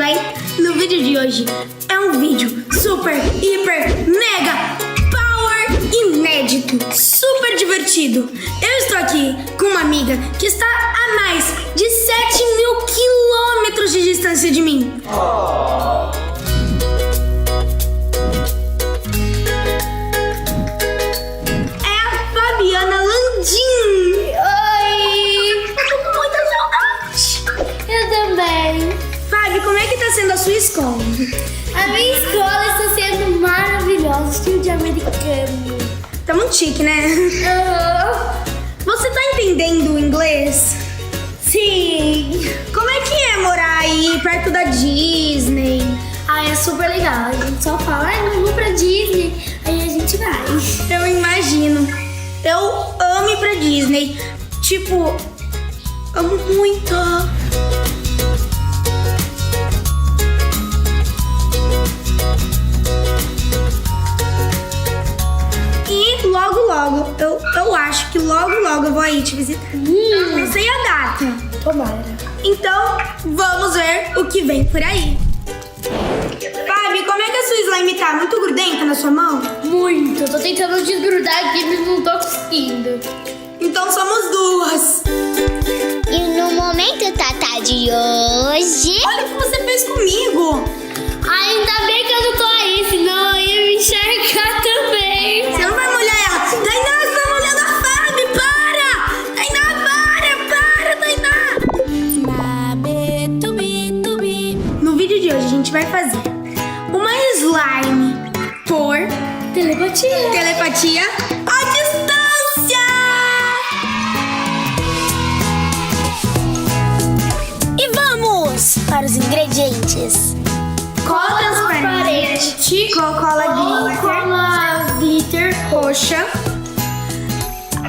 bem? No vídeo de hoje é um vídeo super, hiper, mega, power, inédito, super divertido. Eu estou aqui com uma amiga que está a mais de 7.000 quilômetros de distância de mim. É a Fabiana Landim. Oi! Eu tô com muita saudade. Eu também. Fabi, como é que tá sendo a sua escola? A minha escola está sendo maravilhosa, estilo de americano. Tá muito chique, né? Você tá entendendo o inglês? Sim! Como é que é morar aí perto da Disney? É super legal. A gente só fala, vamos pra Disney, aí a gente vai. Eu imagino. Eu amo ir pra Disney. Tipo, amo muito. E logo, eu acho que logo eu vou aí te visitar. Não sei a data. Tomara. Então, vamos ver o que vem por aí. Fabi, como é que a sua slime tá? Muito grudenta na sua mão? Muito. Eu tô tentando desgrudar aqui, mas não tô conseguindo. Então somos duas. E no momento Tatá de hoje, Olha o que você fez comigo. Ainda bem que eu não tô aí, senão eu ia me enxergar também. Você não vai molhar ela. Tainá, você tá molhando a Fabi. Para! Tainá, No vídeo de hoje a gente vai fazer uma slime por telepatia à distância. e vamos para os ingredientes. Cola transparente, cola glitter roxa,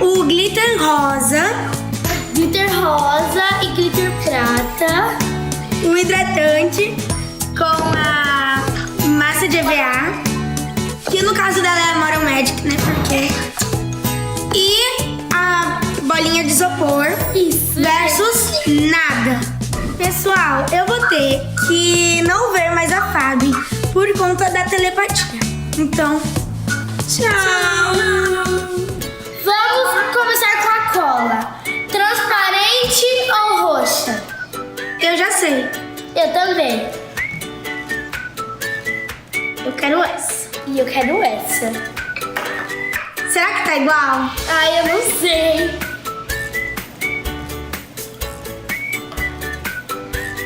o glitter rosa, Glitter rosa e glitter prata. um hidratante com a massa de EVA, que no caso dela é a Moral Magic, né? Porque... E a bolinha de isopor Isso. versus nada. Pessoal, eu vou ter que não ver mais a Fabi por conta da telepatia. Então, tchau! Vamos começar com a cola. Transparente ou roxa? Eu já sei. Eu também. Eu quero essa. E eu quero essa. Será que tá igual? Ai, eu não sei.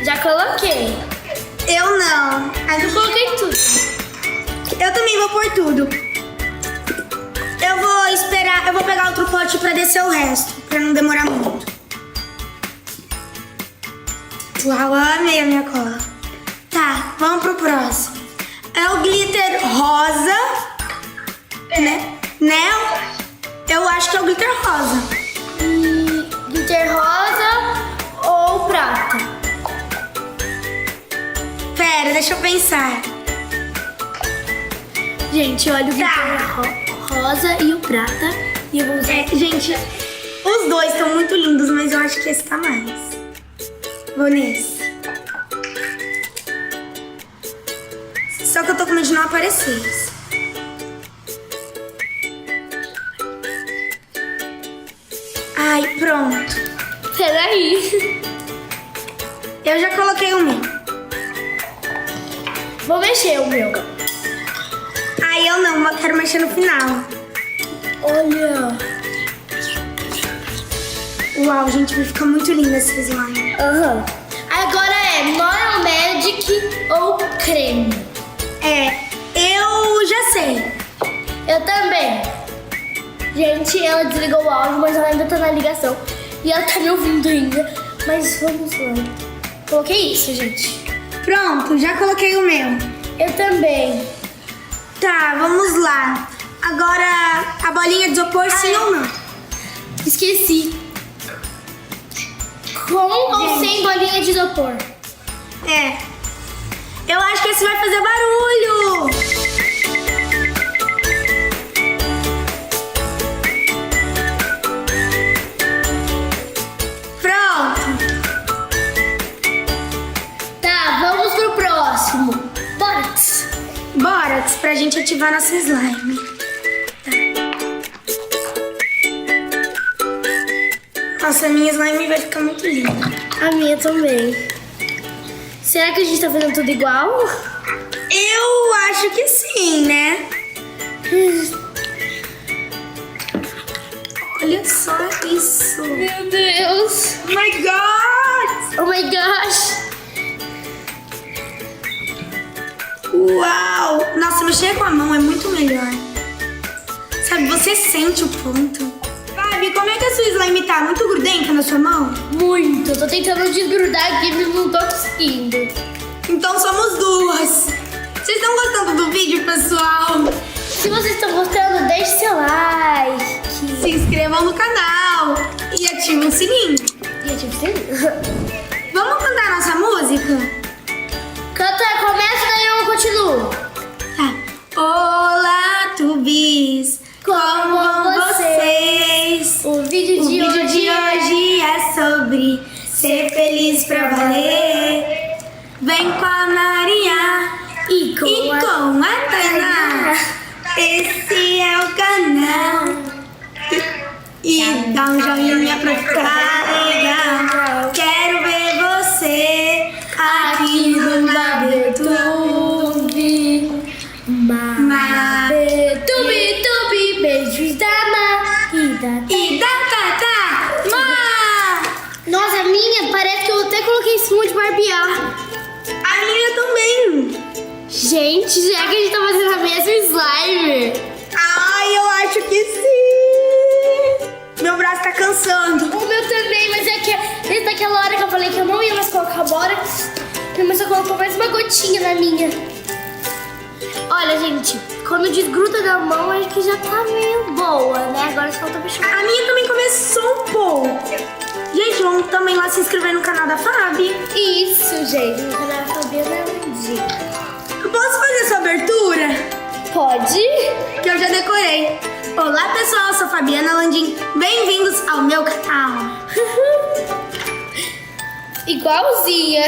Já coloquei. Eu não. Eu coloquei tudo. Eu também vou pôr tudo. Eu vou esperar, eu vou pegar outro pote pra descer o resto, pra não demorar muito. Uau, amei a minha cola. Tá, vamos pro próximo. É o glitter rosa, né? Eu acho que é o glitter rosa. E glitter rosa ou prata? Pera, deixa eu pensar. Gente, olha o glitter Tá. rosa e o prata. E eu vou usar. Gente, os dois estão muito lindos, mas eu acho que esse tá mais. Vou nesse. Só que eu tô com medo de não aparecer isso. Ai, pronto. Peraí. Eu já coloquei o meu. Vou mexer o meu. Ai, eu não, eu quero mexer no final. Olha. Uau, gente, vai ficar muito linda essa slime. Aham. Agora é Moral Magic ou creme? Eu já sei. Eu também. Gente, ela desligou o áudio, mas ela ainda tá na ligação. E ela tá me ouvindo ainda. Mas vamos lá. Coloquei isso, gente. Pronto, já coloquei o meu. Eu também. Tá, vamos lá. Agora, a bolinha de isopor, sim ou não? Esqueci. Com ou sem bolinha de isopor? Eu acho que esse vai fazer barulho. Pronto. Tá, vamos pro próximo. box pra gente ativar nosso slime. Tá. Nossa, a minha slime vai ficar muito linda. A minha também. Será que a gente tá fazendo tudo igual? Eu acho que sim, né? Olha só isso. Meu Deus. Oh my God! Oh my gosh. Uau! Nossa, mexer com a mão é muito melhor. Sabe, você sente o ponto. Fabi, como é que a sua slime tá? Muito grudenta na sua mão? Muito. Tô tentando desgrudar aqui, mas não tô conseguindo. Então somos duas. Vocês estão gostando do vídeo, pessoal? Se vocês estão gostando, deixe seu like. Se inscrevam no canal e ativem o sininho. E ative o sininho. Vamos cantar nossa música? Canta, começa daí eu continuo. Tá. Olá, tubis. Como vão vocês? O vídeo de hoje é sobre ser feliz pra valer. Vem com a Maria E com a Tainá. Esse é o canal. E dá um joinha pra ficar legal. Quero ver você aqui no Mabetube. Mabetube, beijos da Má E da Tatá. Má! Nossa, a minha parece que eu até coloquei em cima de barbear. A minha também. Gente, já que a gente tá fazendo a mesma slime. Ai, eu acho que sim. Meu braço tá cansando. O meu também, mas é que desde aquela hora que eu falei que eu não ia mais colocar bora, minha mãe só colocou mais uma gotinha na minha. Olha, gente, quando desgruda da mão, acho que já tá meio boa, né? Agora só falta mexer. A minha também começou um pouco. Gente, vamos também lá se inscrever no canal da Fabi. Isso, gente, no canal da Fabiana Landim. Eu posso fazer essa abertura? Pode? Que eu já decorei. Olá, pessoal, sou Fabiana Landim. Bem-vindos ao meu canal. Igualzinha.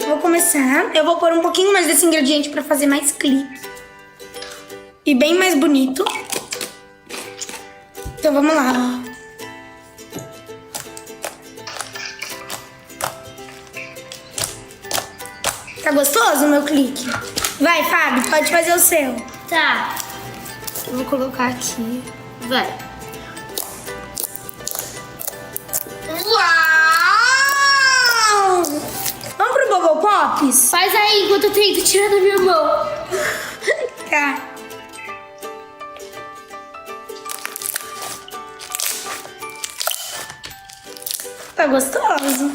Vou começar. Eu vou pôr um pouquinho mais desse ingrediente pra fazer mais clique. E bem mais bonito. Então vamos lá, ó. Tá gostoso o meu clique? Vai, Fábio, pode fazer o seu. Tá. Eu vou colocar aqui. Vai. Uau! Vamos pro Bubble Pops? Faz aí enquanto eu tento tirar da minha mão. Tá. Tá gostoso?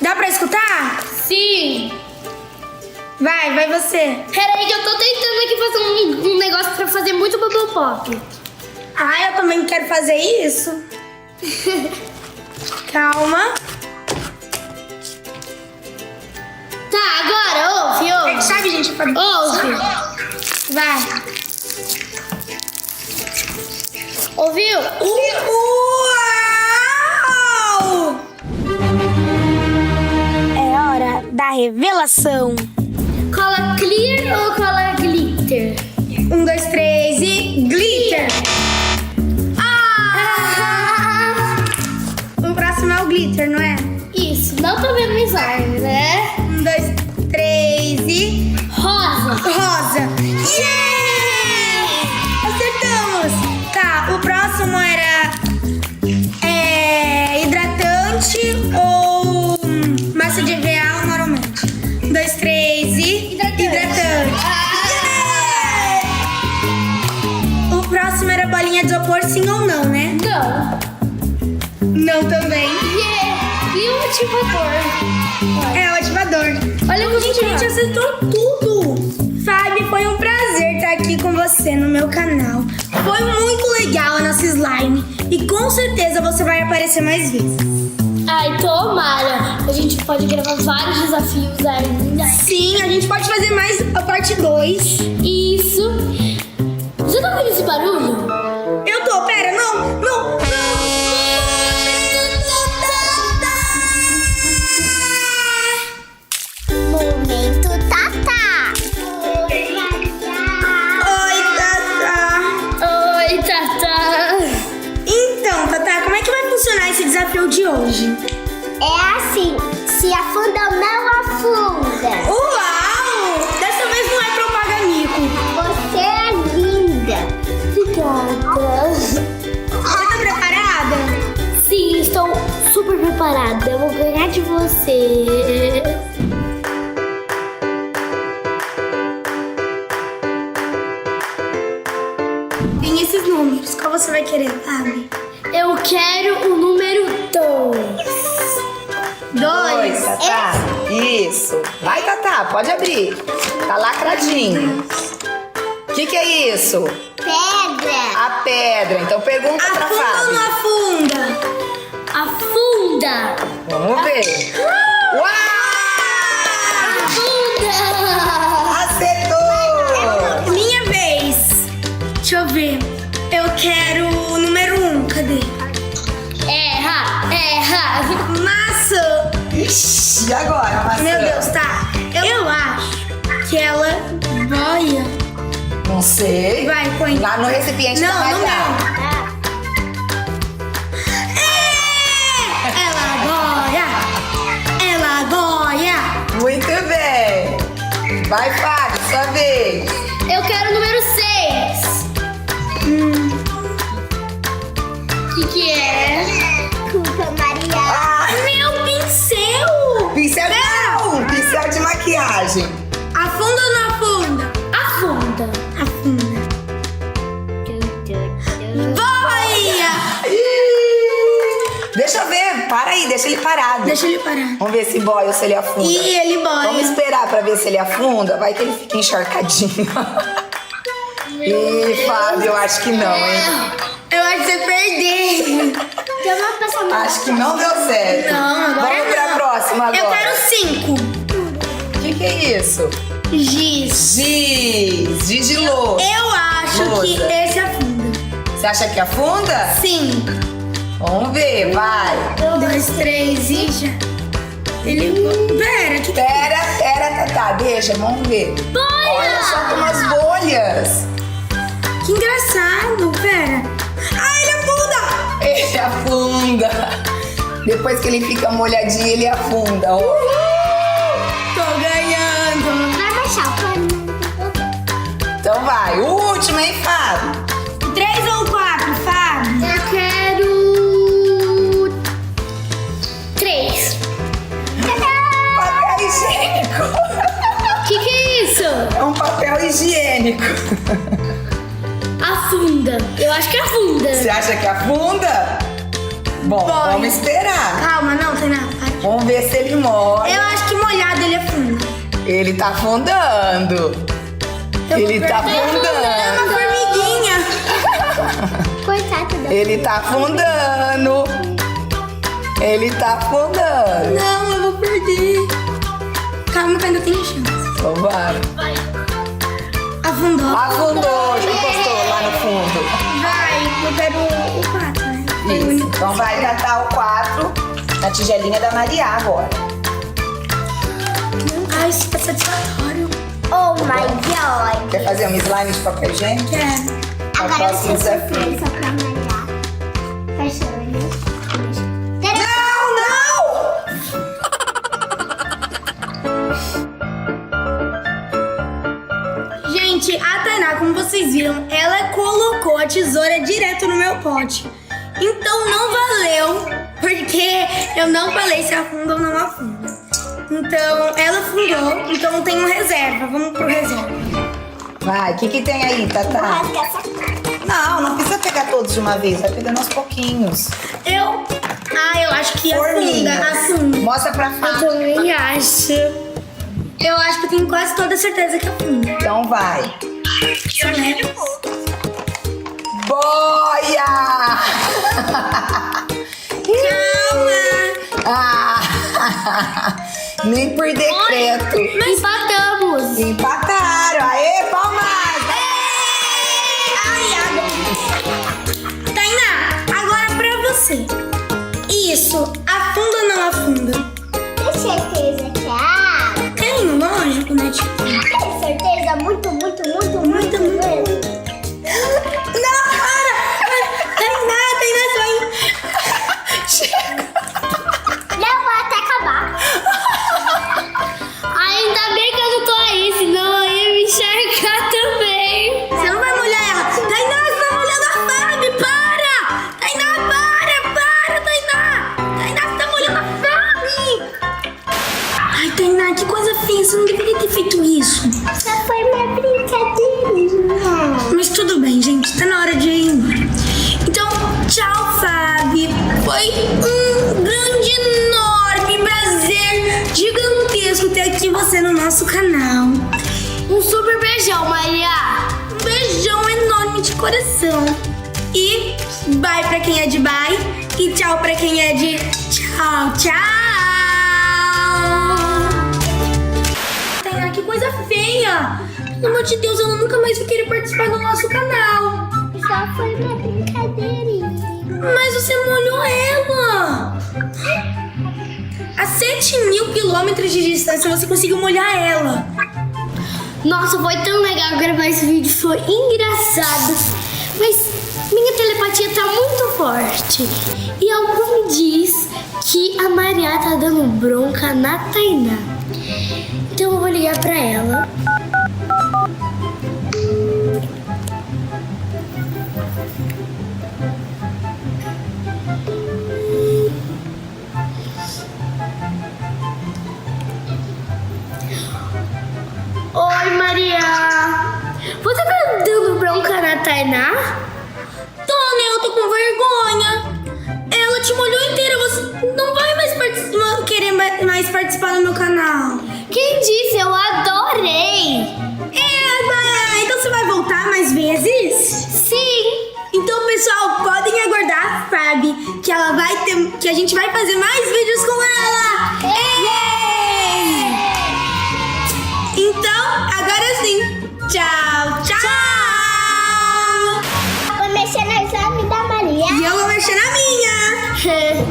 Dá pra escutar? Sim. Vai você. Pera aí que eu tô tentando aqui fazer um negócio pra fazer muito bubble pop. Ah, eu também quero fazer isso. Calma. Tá, agora, ouve. É que sabe, gente, Fabi? Ouve. Vai. Ouviu? Uau! É hora da revelação. Cola clear ou cola glitter? 1, 2, 3 e glitter. O próximo é o glitter, não é? Isso, não tô vendo o slime, né? 1, 2, 3 e Rosa. rosa. Yeah! Acertamos. Tá, o próximo era hidratante ou massa de EVA normalmente. 1, 2, 3 e hidratante. Yeah! O próximo era bolinha de isopor, sim ou não, né? Não. Não também. Yeah. E o ativador? É o ativador. Olha como Gente, a gente acertou tudo. Fábio, foi um prazer estar aqui com você no meu canal. Foi muito legal a nossa slime. E com certeza você vai aparecer mais vezes. Ai, tomara. A gente pode gravar vários desafios ainda. Sim, a gente pode fazer mais a parte 2. Isso. Você tá ouvindo esse barulho? Eu tô, pera, não. desafio de hoje? É assim, se afunda ou não afunda. Uau! Dessa vez não é pra eu pagar mico. Você é linda. Obrigada. Você tá preparada? Sim, estou super preparada. Eu vou ganhar de você. Tem esses números. Qual você vai querer, Fábio? Eu quero o número 2. 2, Tatá. Isso. Vai, Tatá, pode abrir. Tá lacradinho. O que é isso? Pedra. A pedra. Então pergunta pra Afunda ou não Fábio. afunda? Afunda! Vamos ver. Uau! Afunda! Acertou! Minha vez. Deixa eu ver. Eu quero o número 1. Cadê? Erra! Erra! Maçã. Ixi, e agora, maçã? Meu Deus, tá. Eu acho que ela boia. Não sei. Vai, põe. Lá no recipiente da Não, no Maria. meu. Ela boia. Ela boia. Muito bem. Vai, Fábio, sua vez. Eu quero o número 6. O que é? Desculpa, Maria. Ah, Meu pincel. pincel não! Pincel de maquiagem. Afunda ou não afunda? Afunda. Afunda. Boia. Ih, deixa eu ver. Para aí, deixa ele parado. Deixa ele parar. Vamos ver se boia ou se ele afunda. E ele boia. Vamos esperar pra ver se ele afunda. Vai que ele fica encharcadinho. Ih, Fábio, eu acho que não, hein? Eu acho que você perdeu. Eu vou passar uma. Acho que não deu certo. Não, agora Vamos pra não. próxima agora. Eu quero 5. O que é isso? Giz. Giz de louça. Eu acho Louça. que esse afunda. Você acha que afunda? Sim. Vamos ver, vai. 2, 3 e já. Ele. Pera, que. Pera, Tatá, deixa, vamos ver. Olha só, tem umas bolhas. Que engraçado. Pera. Ah, ele afunda! Ele afunda. Depois que ele fica molhadinho, ele afunda. Ó. Tô ganhando. Vai baixar o pano. Então vai, o último, hein, Fábio? 3 ou 4, Fábio? Eu quero 3. Papel higiênico. O que é isso? É um papel higiênico. Afunda. Eu acho que afunda. Você acha que afunda? Bom, Pode. vamos esperar. Calma, não tem nada. Para. Vamos ver se ele molha. Eu acho que molhado ele afunda. Ele tá afundando. Ele tá É uma afundando. formiguinha. Coitado da. Ele tá afundando. Ele tá afundando. Não, eu vou perder. Calma que ainda tem chance. Então vai. Afundou. Afundou, já encostou lá no fundo. Vai, eu quero o 4, né? Foi o Isso. único. Então vai catar o 4 na tigelinha da Maria agora. Ai, isso tá satisfatório. Oh my god. Quer fazer um slime de papel higiênico? Quero. É o Agora próximo você desafio. surpresa pra malhar. Fecha o olho. Gente, a Tainá, como vocês viram, ela colocou a tesoura direto no meu pote. Então não valeu, porque eu não falei se afunda ou não afunda. Então ela afundou, então eu tenho reserva. Vamos pro reserva. Vai, o que tem aí, Tatá? Rasga essa cara. Não precisa pegar todos de uma vez, vai pegando aos pouquinhos. Eu acho que Forminhas. afunda. Mostra pra Eu Fábio. também acho. Eu acho que eu tenho quase toda certeza que afunda. Então vai. Né? Boia! Calma! Ah, nem por decreto. Empatamos. Empataram. Aê, palmas! Ai, água. Tainá, agora pra você. Isso, afunda ou não afunda? Tem certeza que é água? Tenho, lógico, né, tipo? Tem certeza? Muito mesmo? Não, para! Tainá só. você no nosso canal. Um super beijão, Maria. Um beijão enorme de coração. E bye pra quem é de bye. E tchau pra quem é de tchau, tchau. Tainá, que coisa feia. Pelo amor de Deus, eu nunca mais vou querer participar do nosso canal. Só foi uma brincadeirinha. Mas você molhou ela. A 7.000 quilômetros de distância você conseguiu molhar ela. Nossa, foi tão legal gravar esse vídeo, foi engraçado. Mas minha telepatia tá muito forte. E algo me diz que a Maria tá dando bronca na Tainá. Então eu vou ligar pra ela. Oi, Maria. Você tá dando bronca na Tainá? Tony, eu tô com vergonha. Ela te molhou inteira. Você não vai mais querer mais participar do meu canal. Quem disse? Eu adorei. Então você vai voltar mais vezes? Sim. Então, pessoal, podem aguardar a Fabi, que a gente vai fazer mais vídeos com ela. Então, agora sim. Tchau, tchau. Vou mexer no exame da Maria. E eu vou mexer na minha.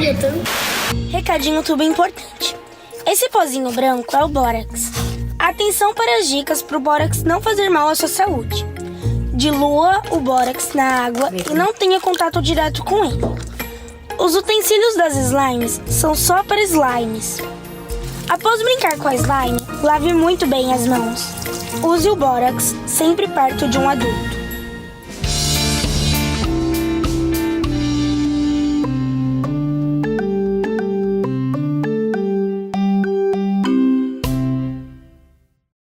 Eu tô... Recadinho tudo importante. Esse pozinho branco é o bórax. Atenção para as dicas para o bórax não fazer mal à sua saúde. Dilua o bórax na água e não tenha contato direto com ele. Os utensílios das slimes são só para slimes. Após brincar com a slime, lave muito bem as mãos. Use o bórax sempre perto de um adulto.